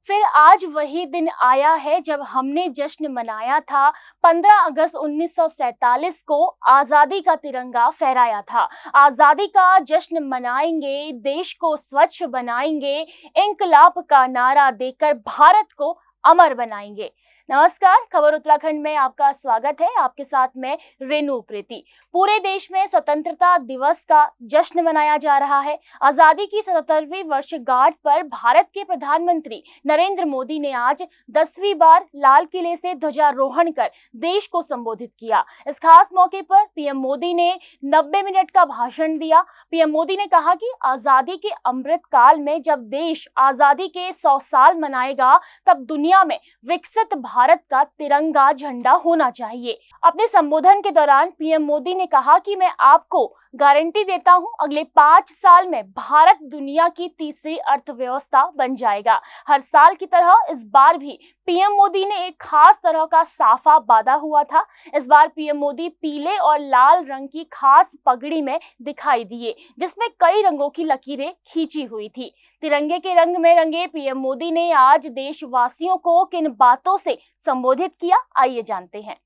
फिर आज वही दिन आया है जब हमने जश्न मनाया था। 15 अगस्त 1947 को आज़ादी का तिरंगा फहराया था। आज़ादी का जश्न मनाएंगे, देश को स्वच्छ बनाएंगे, इंकलाब का नारा देकर भारत को अमर बनाएंगे। नमस्कार, खबर उत्तराखंड में आपका स्वागत है। आपके साथ मैं रेनू उप्रेती। पूरे देश में स्वतंत्रता दिवस का जश्न मनाया जा रहा है। आजादी की 77वीं वर्षगांठ पर भारत के प्रधानमंत्री नरेंद्र मोदी ने आज 10वीं बार लाल किले से ध्वजारोहण कर देश को संबोधित किया। इस खास मौके पर पीएम मोदी ने 90 मिनट का भाषण दिया। पीएम मोदी ने कहा कि आजादी के अमृत काल में जब देश आजादी के 100 साल मनाएगा, तब दुनिया में विकसित भारत का तिरंगा झंडा होना चाहिए। अपने संबोधन के दौरान पीएम मोदी ने कहा कि मैं आपको गारंटी देता हूं, अगले 5 साल में भारत दुनिया की तीसरी अर्थव्यवस्था बन जाएगा। हर साल की तरह इस बार भी पीएम मोदी ने एक खास तरह का साफा बांधा हुआ था। इस बार पीएम मोदी पीले और लाल रंग की खास पगड़ी में दिखाई दिए, जिसमें कई रंगों की लकीरें खींची हुई थी। तिरंगे के रंग में रंगे पीएम मोदी ने आज देशवासियों को किन बातों से संबोधित किया, आइए जानते हैं।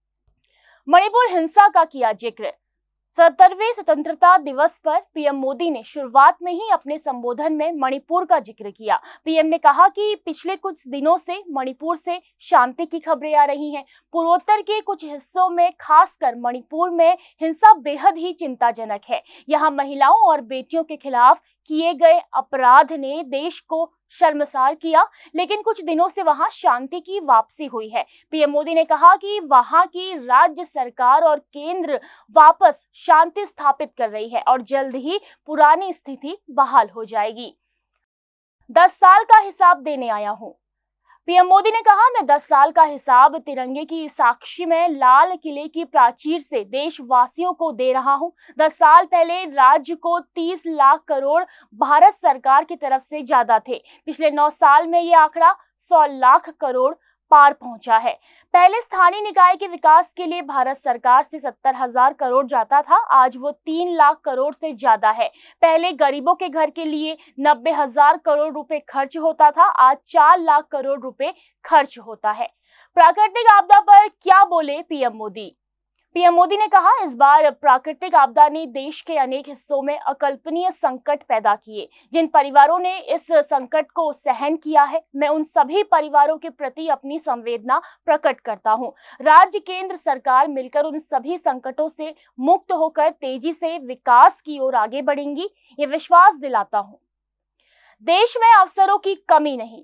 मणिपुर हिंसा का किया जिक्र। 77वें स्वतंत्रता दिवस पर पीएम मोदी ने शुरुआत में ही अपने संबोधन में मणिपुर का जिक्र किया। पीएम ने कहा कि पिछले कुछ दिनों से मणिपुर से शांति की खबरें आ रही हैं। पूर्वोत्तर के कुछ हिस्सों में, खासकर मणिपुर में हिंसा बेहद ही चिंताजनक है। यहाँ महिलाओं और बेटियों के खिलाफ किए गए अपराध ने देश को शर्मसार किया, लेकिन कुछ दिनों से वहां शांति की वापसी हुई है। पीएम मोदी ने कहा कि वहां की राज्य सरकार और केंद्र वापस शांति स्थापित कर रही है और जल्द ही पुरानी स्थिति बहाल हो जाएगी। 10 साल का हिसाब देने आया हूं। पीएम मोदी ने कहा, मैं 10 साल का हिसाब तिरंगे की साक्षी में लाल किले की प्राचीर से देशवासियों को दे रहा हूं। 10 साल पहले राज्य को 30 लाख करोड़ भारत सरकार की तरफ से ज्यादा थे। पिछले 9 साल में ये आंकड़ा 100 लाख करोड़ पार पहुंचा है। पहले स्थानीय निकाय के विकास के लिए भारत सरकार से 70,000 करोड़ जाता था, आज वो 3 लाख करोड़ से ज्यादा है। पहले गरीबों के घर के लिए 90,000 करोड़ रुपए खर्च होता था, आज 4 लाख करोड़ रुपए खर्च होता है। प्राकृतिक आपदा पर क्या बोले पीएम मोदी। पीएम मोदी ने कहा, इस बार प्राकृतिक आपदा ने देश के अनेक हिस्सों में अकल्पनीय संकट पैदा किए। जिन परिवारों ने इस संकट को सहन किया है, मैं उन सभी परिवारों के प्रति अपनी संवेदना प्रकट करता हूं। राज्य केंद्र सरकार मिलकर उन सभी संकटों से मुक्त होकर तेजी से विकास की ओर आगे बढ़ेंगी, ये विश्वास दिलाता हूं। देश में अवसरों की कमी नहीं।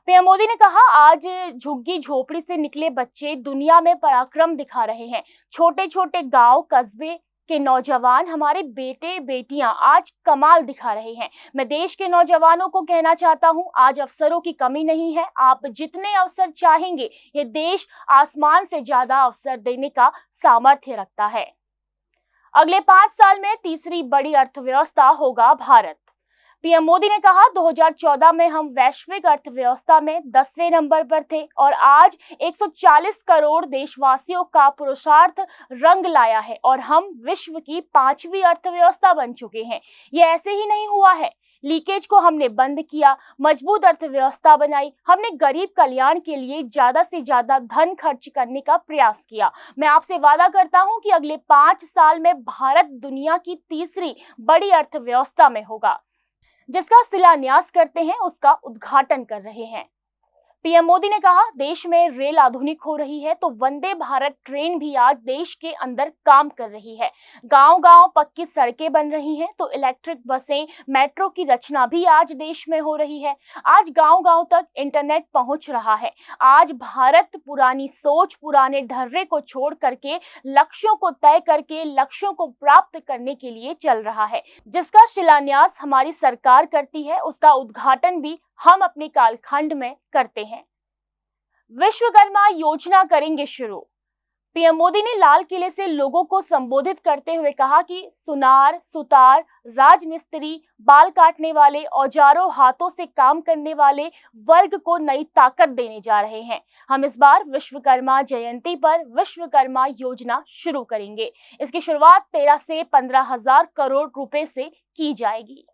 पीएम मोदी ने कहा, आज झुग्गी झोपड़ी से निकले बच्चे दुनिया में पराक्रम दिखा रहे हैं। छोटे छोटे गांव कस्बे के नौजवान, हमारे बेटे बेटियां आज कमाल दिखा रहे हैं। मैं देश के नौजवानों को कहना चाहता हूं, आज अवसरों की कमी नहीं है। आप जितने अवसर चाहेंगे, ये देश आसमान से ज्यादा अवसर देने का सामर्थ्य रखता है। अगले 5 साल में तीसरी बड़ी अर्थव्यवस्था होगा भारत। पीएम मोदी ने कहा, 2014 में हम वैश्विक अर्थव्यवस्था में 10वें नंबर पर थे और आज 140 करोड़ देशवासियों का पुरुषार्थ रंग लाया है और हम विश्व की 5वीं अर्थव्यवस्था बन चुके हैं। ये ऐसे ही नहीं हुआ है। लीकेज को हमने बंद किया, मजबूत अर्थव्यवस्था बनाई, हमने गरीब कल्याण के लिए ज्यादा से ज्यादा धन खर्च करने का प्रयास किया। मैं आपसे वादा करता हूं कि अगले 5 साल में भारत दुनिया की तीसरी बड़ी अर्थव्यवस्था में होगा। जिसका शिलान्यास करते हैं, उसका उद्घाटन कर रहे हैं। पीएम मोदी ने कहा, देश में रेल आधुनिक हो रही है तो वंदे भारत ट्रेन भी आज देश के अंदर काम कर रही है। गांव-गांव पक्की सड़कें बन रही हैं तो इलेक्ट्रिक बसें, मेट्रो की रचना भी आज देश में हो रही है। आज गांव-गांव तक इंटरनेट पहुंच रहा है। आज भारत पुरानी सोच, पुराने ढर्रे को छोड़ करके लक्ष्यों को तय करके लक्ष्यों को प्राप्त करने के लिए चल रहा है। जिसका शिलान्यास हमारी सरकार करती है, उसका उद्घाटन भी हम अपने कालखंड में करते हैं। विश्वकर्मा योजना करेंगे शुरू। पीएम मोदी ने लाल किले से लोगों को संबोधित करते हुए कहा कि सुनार, सुतार, राजमिस्त्री, बाल काटने वाले, औजारों हाथों से काम करने वाले वर्ग को नई ताकत देने जा रहे हैं। हम इस बार विश्वकर्मा जयंती पर विश्वकर्मा योजना शुरू करेंगे। इसकी शुरुआत 13 से 15,000 करोड़ रुपए से की जाएगी।